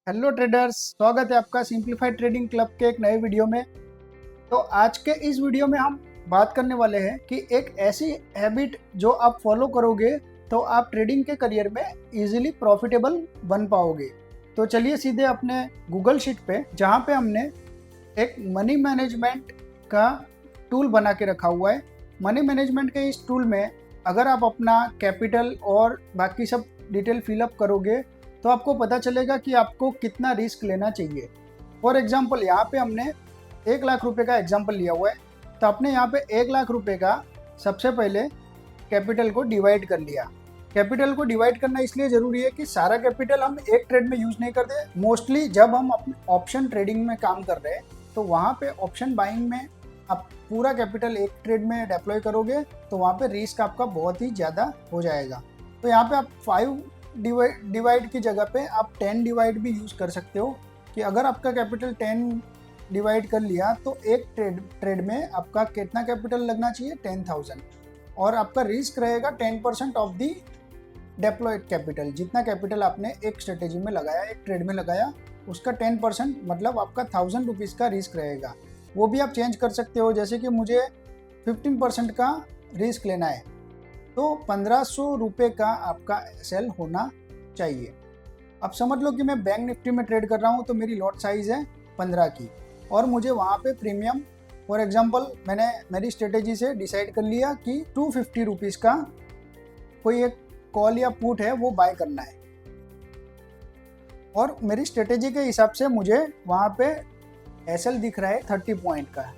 Hello traders, स्वागत है आपका सिंप्लीफाइड ट्रेडिंग क्लब के एक नए वीडियो में। तो आज के इस वीडियो में हम बात करने वाले हैं कि एक ऐसी हैबिट जो आप फॉलो करोगे तो आप ट्रेडिंग के करियर में इजीली प्रॉफिटेबल बन पाओगे। तो चलिए सीधे अपने गूगल शीट पे, जहाँ पे हमने एक मनी मैनेजमेंट का टूल बना के रखा हुआ है। मनी मैनेजमेंट के इस टूल में अगर आप अपना कैपिटल और बाकी सब डिटेल फिलअप करोगे तो आपको पता चलेगा कि आपको कितना रिस्क लेना चाहिए। फॉर एग्जाम्पल यहाँ पे हमने 1 लाख रुपए का एग्जाम्पल लिया हुआ है। तो आपने यहाँ पे 1 लाख रुपए का सबसे पहले कैपिटल को डिवाइड कर लिया। कैपिटल को डिवाइड करना इसलिए ज़रूरी है कि सारा कैपिटल हम एक ट्रेड में यूज़ नहीं करते। मोस्टली जब हम अपने ऑप्शन ट्रेडिंग में काम कर रहे हैं तो वहाँ पे ऑप्शन बाइंग में आप पूरा कैपिटल एक ट्रेड में डिप्लॉय करोगे तो वहाँ पे रिस्क आपका बहुत ही ज़्यादा हो जाएगा। तो यहाँ पे आप 5 डिवाइड की जगह पे आप 10 डिवाइड भी यूज़ कर सकते हो कि अगर आपका कैपिटल 10 डिवाइड कर लिया तो एक ट्रेड में आपका कितना कैपिटल लगना चाहिए, 10,000, और आपका रिस्क रहेगा 10% ऑफ दी डिप्लॉयड कैपिटल। जितना कैपिटल आपने एक स्ट्रेटेजी में लगाया, एक ट्रेड में लगाया, उसका 10% मतलब आपका 1000 रुपीज़ का रिस्क रहेगा। वो भी आप चेंज कर सकते हो, जैसे कि मुझे 15% का रिस्क लेना है तो 1500 रुपये का आपका एसएल होना चाहिए। अब समझ लो कि मैं बैंक निफ्टी में ट्रेड कर रहा हूँ तो मेरी लॉट साइज़ है 15 की और मुझे वहाँ पे प्रीमियम, फॉर एग्जांपल मैंने मेरी स्ट्रेटेजी से डिसाइड कर लिया कि 250 रुपीज़ का कोई एक कॉल या पुट है वो बाय करना है और मेरी स्ट्रेटेजी के हिसाब से मुझे वहाँ पे एसएल दिख रहा है 30 पॉइंट का।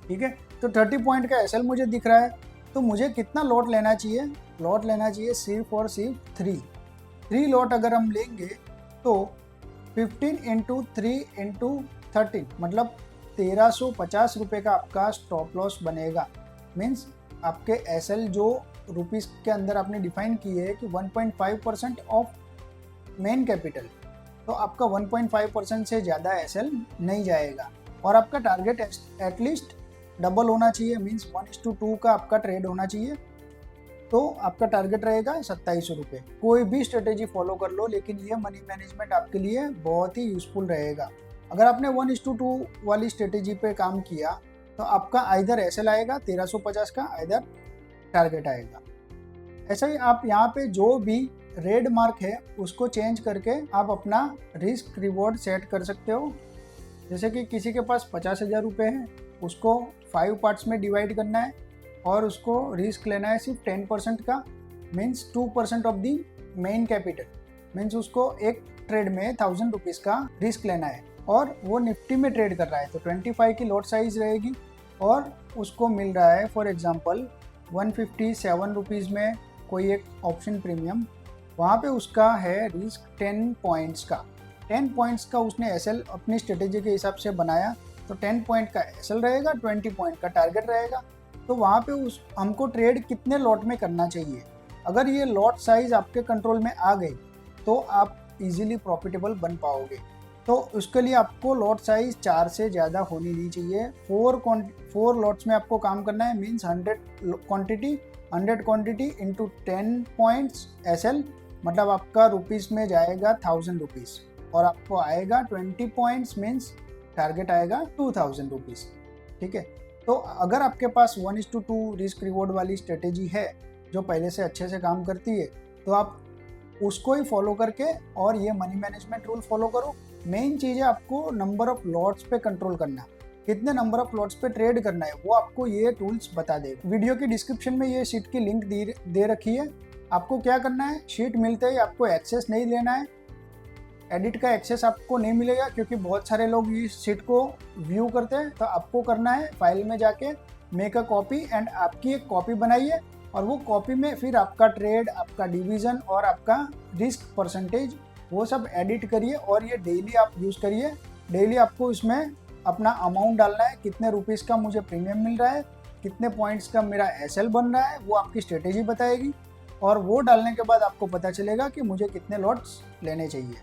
ठीक है, तो 30 पॉइंट का एसएल मुझे दिख रहा है तो मुझे कितना लॉट लेना चाहिए? लॉट लेना चाहिए सिर्फ और सिर्फ 3 लॉट। अगर हम लेंगे तो 15 इंटू 3 इंटू 13 मतलब 1350 रुपये का आपका स्टॉप लॉस बनेगा। मीन्स आपके एसएल जो रुपीज़ के अंदर आपने डिफाइन किए है कि 1.5% ऑफ मेन कैपिटल, तो आपका 1.5% से ज़्यादा एसएल नहीं जाएगा और आपका टारगेट एटलीस्ट डबल होना चाहिए। मीन्स 1:2 का आपका ट्रेड होना चाहिए। तो आपका टारगेट रहेगा 2700 रुपये। कोई भी स्ट्रेटेजी फॉलो कर लो, लेकिन ये मनी मैनेजमेंट आपके लिए बहुत ही यूज़फुल रहेगा। अगर आपने 1:2 वाली स्ट्रेटेजी पे काम किया तो आपका आइदर एसएल आएगा 1350 का, आइदर टारगेट आएगा। ऐसा ही आप यहाँ पे जो भी रेड मार्क है उसको चेंज करके आप अपना रिस्क रिवॉर्ड सेट कर सकते हो। जैसे कि किसी के पास 50,000 रुपये है, उसको 5 पार्ट्स में डिवाइड करना है और उसको रिस्क लेना है सिर्फ 10% का। Means 2% of the main capital. Means उसको एक ट्रेड में 1000 रुपीज़ का रिस्क लेना है और वो निफ्टी में ट्रेड कर रहा है तो 25 की लॉट साइज रहेगी और उसको मिल रहा है फॉर एग्जांपल 157 रुपीज़ में कोई एक ऑप्शन प्रीमियम। वहाँ पे उसका है रिस्क 10 पॉइंट्स का। 10 पॉइंट्स का उसने एसएल अपनी स्ट्रेटेजी के हिसाब से बनाया तो 10 पॉइंट का एसएल रहेगा, 20 पॉइंट का टारगेट रहेगा। तो वहाँ पे उस हमको ट्रेड कितने लॉट में करना चाहिए, अगर ये लॉट साइज आपके कंट्रोल में आ गई तो आप इजीली प्रॉफिटेबल बन पाओगे। तो उसके लिए आपको लॉट साइज 4 से ज़्यादा होनी नहीं चाहिए। 4 लॉट्स में आपको काम करना है। Means 100 quantity into 10 points SL, मतलब आपका रुपीज़ में जाएगा 1000 रुपीज़ और आपको आएगा 20 पॉइंट्स। मीन्स टारगेट आएगा 2000 रुपीज़। ठीक है, तो अगर आपके पास 1:2 रिस्क रिवॉर्ड वाली स्ट्रेटेजी है जो पहले से अच्छे से काम करती है तो आप उसको ही फॉलो करके और ये मनी मैनेजमेंट रूल फॉलो करो। मेन चीज़ है आपको नंबर ऑफ लॉट्स पे कंट्रोल करना, कितने नंबर ऑफ लॉट्स पे ट्रेड करना है वो आपको ये टूल्स बता देगा। वीडियो की डिस्क्रिप्शन में ये शीट की लिंक दे रखी है। आपको क्या करना है, शीट मिलते ही आपको एक्सेस नहीं लेना है, एडिट का एक्सेस आपको नहीं मिलेगा क्योंकि बहुत सारे लोग इस शीट को व्यू करते हैं। तो आपको करना है फाइल में जाके मेक अ कॉपी एंड आपकी एक कॉपी बनाइए और वो कॉपी में फिर आपका ट्रेड, आपका डिवीज़न और आपका रिस्क परसेंटेज वो सब एडिट करिए और ये डेली आप यूज़ करिए। डेली आपको इसमें अपना अमाउंट डालना है, कितने रुपीज़ का मुझे प्रीमियम मिल रहा है, कितने पॉइंट्स का मेरा एसएल बन रहा है, वो आपकी स्ट्रेटेजी बताएगी और वो डालने के बाद आपको पता चलेगा कि मुझे कितने लॉट्स लेने चाहिए।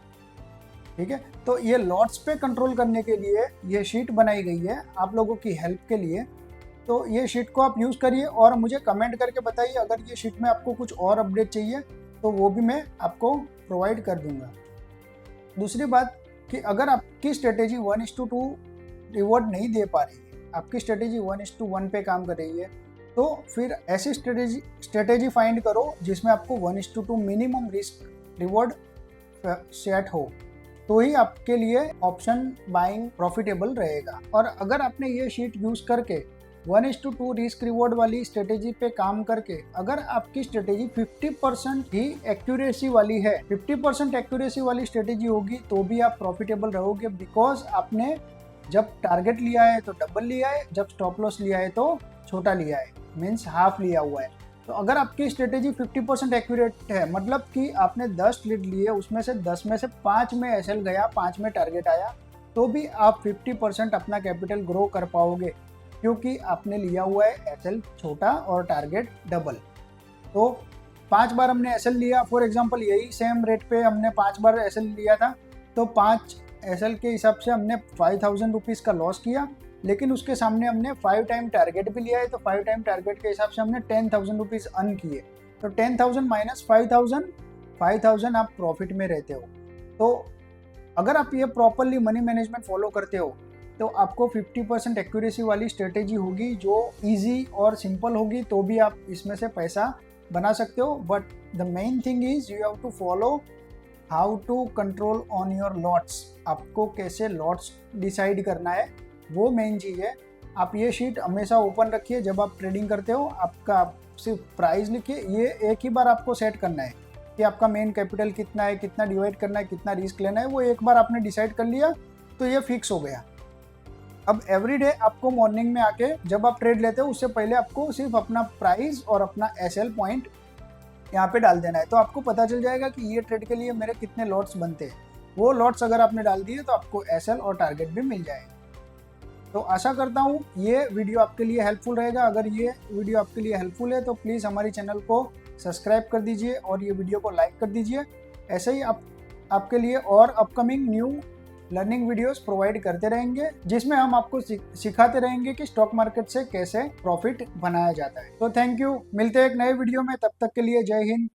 ठीक है, तो ये लॉट्स पे कंट्रोल करने के लिए ये शीट बनाई गई है आप लोगों की हेल्प के लिए। तो ये शीट को आप यूज़ करिए और मुझे कमेंट करके बताइए अगर ये शीट में आपको कुछ और अपडेट चाहिए तो वो भी मैं आपको प्रोवाइड कर दूंगा। दूसरी बात कि अगर आपकी स्ट्रेटेजी 1:2 रिवॉर्ड नहीं दे पा रही है, आपकी स्ट्रेटेजी 1:1 पे काम कर रही है, तो फिर ऐसी स्ट्रेटेजी फाइंड करो जिसमें आपको 1:2 मिनिमम रिस्क रिवॉर्ड सेट हो, तो ही आपके लिए ऑप्शन बाइंग प्रॉफिटेबल रहेगा। और अगर आपने ये शीट यूज करके 1:2 रिस्क रिवॉर्ड वाली स्ट्रेटेजी पे काम करके अगर आपकी स्ट्रेटेजी 50% ही एक्यूरेसी वाली है, 50% एक्यूरेसी वाली स्ट्रेटेजी होगी, तो भी आप प्रॉफिटेबल रहोगे, बिकॉज आपने जब टारगेट लिया है तो डबल लिया है, जब स्टॉप लॉस लिया है तो छोटा लिया है, मीन्स हाफ लिया हुआ है। तो अगर आपकी स्ट्रेटेजी 50% एक्यूरेट है, मतलब कि आपने 10 ट्रेड लिए, उसमें से 10 में से 5 में एसएल गया, 5 में टारगेट आया, तो भी आप 50% अपना कैपिटल ग्रो कर पाओगे, क्योंकि आपने लिया हुआ है एसएल छोटा और टारगेट डबल। तो 5 बार हमने एसएल लिया, फॉर एग्जांपल यही सेम रेट पे हमने 5 बार एसएल लिया था, तो 5 एसएल के हिसाब से हमने 5000 रुपीज़ का लॉस किया, लेकिन उसके सामने हमने 5 टाइम टारगेट भी लिया है, तो 5 टाइम टारगेट के हिसाब से हमने 10,000 रुपीज़ अर्न किए। तो 10,000 माइनस 5,000 आप प्रॉफिट में रहते हो। तो अगर आप ये प्रॉपरली मनी मैनेजमेंट फॉलो करते हो, तो आपको 50% एक्यूरेसी वाली स्ट्रेटेजी होगी जो इजी और सिंपल होगी, तो भी आप इसमें से पैसा बना सकते हो। But the main thing is you have to follow how to control on your lots. आपको कैसे लॉट्स डिसाइड करना है, वो मेन चीज़ है। आप ये शीट हमेशा ओपन रखिए जब आप ट्रेडिंग करते हो, आपका सिर्फ प्राइस लिखिए, ये एक ही बार आपको सेट करना है कि आपका मेन कैपिटल कितना है, कितना डिवाइड करना है, कितना रिस्क लेना है, वो एक बार आपने डिसाइड कर लिया तो ये फिक्स हो गया। अब एवरीडे आपको मॉर्निंग में आके जब आप ट्रेड लेते हो, उससे पहले आपको सिर्फ अपना प्राइस और अपना एसएल पॉइंट यहाँ पे डाल देना है, तो आपको पता चल जाएगा कि ये ट्रेड के लिए मेरे कितने लॉट्स बनते हैं। वो लॉट्स अगर आपने डाल दिए तो आपको एसएल और टारगेट भी मिल जाएगा। तो आशा करता हूँ ये वीडियो आपके लिए हेल्पफुल रहेगा। अगर ये वीडियो आपके लिए हेल्पफुल है तो प्लीज़ हमारी चैनल को सब्सक्राइब कर दीजिए और ये वीडियो को लाइक कर दीजिए। ऐसे ही आपके लिए और upcoming new learning videos provide करते रहेंगे, जिसमें हम आपको सिखाते रहेंगे कि स्टॉक मार्केट से कैसे प्रॉफिट बनाया जाता है। तो थैंक यू, मिलते हैं एक नए वीडियो में, तब तक के लिए जय हिंद,